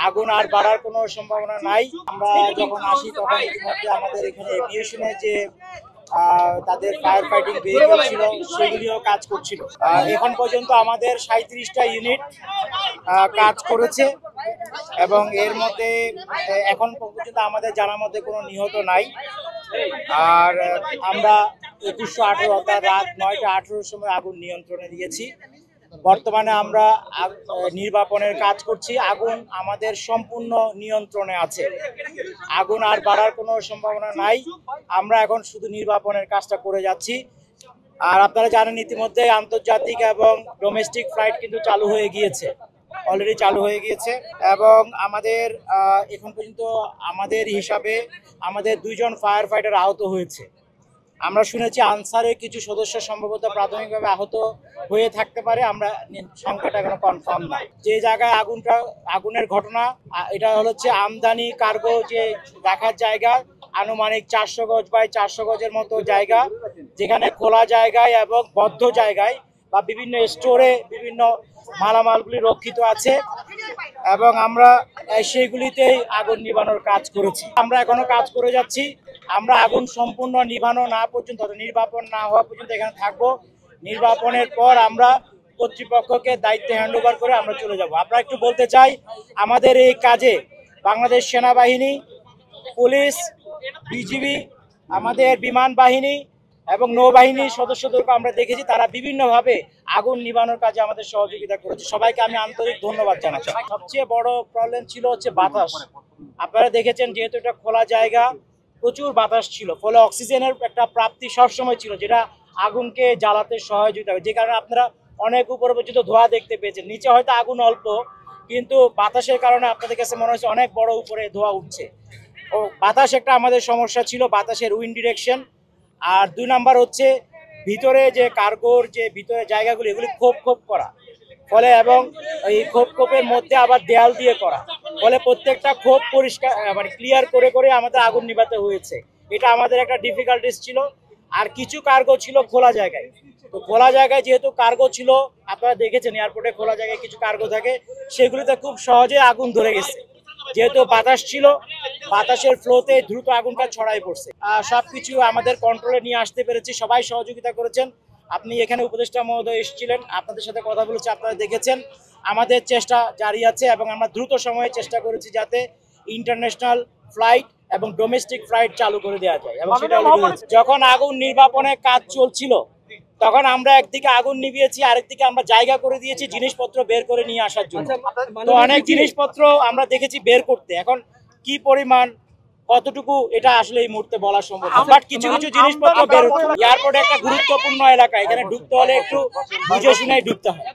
আগুন আর বাড়ার কোনো সম্ভাবনা নাই। আমরা যখন আসি তখন ইতিমধ্যে আমাদের এখানে এভিয়েশনে যে তাদের ফায়ার ফাইটিং ভেহিকল ছিল সেগুলিও কাজ করছিল। এখন পর্যন্ত আমাদের 37টা ইউনিট কাজ করেছে এবং এর মধ্যে এখন পর্যন্ত আমাদের জানার মধ্যে কোনো নিহত নাই। আর আমরা 2118 অর্থাৎ রাত 9টা 18-র সময় আগুন নিয়ন্ত্রণে দিয়েছি। বর্তমানে আমরা নির্বাপনের কাজ করছি। আগুন আমাদের সম্পূর্ণ নিয়ন্ত্রণে আছে। আগুন আর বাড়ার কোনো সম্ভাবনা নাই। আমরা এখন শুধু নির্বাপনের কাজটা করে যাচ্ছি। আর আপনারা জানেন ইতিমধ্যে আন্তর্জাতিক এবং ডোমেস্টিক ফ্লাইট কিন্তু চালু হয়ে গিয়েছে, অলরেডি চালু হয়ে গিয়েছে। এবং আমাদের এখন পর্যন্ত আমাদের হিসাবে আমাদের 2 জন ফায়ার ফাইটার আহত হয়েছে। আমরা শুনেছি আনসারের কিছু সদস্য সম্ভবত প্রাথমিকভাবে আহত হয়ে থাকতে পারে, আমরা সংখ্যাটা এখনো কনফার্ম না। যে জায়গায় আগুনের ঘটনা, এটা হচ্ছে আমদানি কার্গো যে রাখার জায়গা, আনুমানিক 400 গজ বাই 400 গজের মতো জায়গা, যেখানে খোলা জায়গায় এবং বদ্ধ জায়গায় বা বিভিন্ন স্টোরে বিভিন্ন মালামালগুলি রক্ষিত আছে এবং আমরা সেইগুলিতেই আগুন নিভানোর কাজ করেছি। আমরা এখনো কাজ করে যাচ্ছি। আমরা আগুন সম্পূর্ণ নিভানো না পর্যন্ত, নির্বাপন না হওয়া পর্যন্ত এখানে থাকবো। নির্বাপনের পর আমরা কর্তৃপক্ষকে দায়িত্ব হ্যান্ডওভার করে আমরা চলে যাব। আমরা একটু বলতে চাই, আমাদের এই কাজে বাংলাদেশ সেনাবাহিনী, পুলিশ, বিজিবি, আমাদের বিমান বাহিনী এবং নৌবাহিনীর সদস্যদেরকে আমরা দেখেছি, তারা বিভিন্নভাবে আগুন নিভানোর কাজে আমাদের সহযোগিতা করেছে। সবাইকে আমি আন্তরিক ধন্যবাদ জানাচ্ছি। সবচেয়ে বড় প্রবলেম ছিল হচ্ছে বাতাস। আপনারা দেখেছেন, যেহেতু এটা খোলা জায়গা, প্রচুর বাতাস ছিল, ফলে অক্সিজেনের একটা প্রাপ্তি সবসময় ছিল, যেটা আগুনকে জ্বালাতে সহযোগিতা করে। যে কারণে আপনারা অনেক উপরে পর্যন্ত ধোঁয়া দেখতে পেয়েছেন। নিচে হয়তো আগুন অল্প, কিন্তু বাতাসের কারণে আপনাদের কাছে মনে হচ্ছে অনেক বড় উপরে ধোঁয়া উঠছে। ও বাতাস একটা আমাদের সমস্যা ছিল, বাতাসের উইন্ড ডিরেকশন। আর 2 নাম্বার হচ্ছে ভিতরে যে কার্গোর যে ভিতরে জায়গাগুলি, এগুলি খোপ করা, ফলে এবং এই খোপের মধ্যে আবার দেয়াল দিয়ে করা, ফলে প্রত্যেকটা খোপ পরিষ্কার মানে ক্লিয়ার করে করে আমাদের আগুন নিভাতে হয়েছে। এটা আমাদের একটা ডিফিকাল্টিস ছিল। আর কিছু কার্গো ছিল খোলা জায়গায়, তো খোলা জায়গায় যেহেতু কার্গো ছিল, আপনারা দেখেছেন এয়ারপোর্টে খোলা জায়গায় কিছু কার্গো থাকে, সেগুলিতে খুব সহজে আগুন ধরে গেছে। যেহেতু বাতাস ছিল, বাতাসের ফ্লোতে দ্রুত আগুনটা ছড়াই পড়ছে। সবকিছু আমাদের কন্ট্রোলে নিয়ে আসতে পেরেছি, সবাই সহযোগিতা করেছেন। আপনি এখানে উপদেষ্টা মহোদয় এসেছিলেন, আপনাদের সাথে কথা বলেছি, আপনারা দেখেছেন। আমাদের চেষ্টা জারি আছে এবং আমরা দ্রুত সময়ে চেষ্টা করেছি যাতে ইন্টারন্যাশনাল ফ্লাইট এবং ডোমেস্টিক ফ্লাইট চালু করে দেওয়া যায়। এবং সেটা যখন আগুন নির্বাপনের কাজ চলছিল, তখন আমরা একদিকে আগুন নিভিয়েছি, আরেকদিকে আমরা জায়গা করে দিয়েছি জিনিসপত্র বের করে নিয়ে আসার জন্য। তো অনেক জিনিসপত্র আমরা দেখেছি বের করতে, এখন কি পরিমাণ কতটুকু এটা আসলে এই মুহূর্তে বলা সম্ভব না, বাট কিছু কিছু জিনিসপত্র বের হচ্ছে। এয়ারপোর্ট একটা গুরুত্বপূর্ণ এলাকা, এখানে ঢুকতে হলে একটু বুঝে শুনেই ঢুকতে হয়।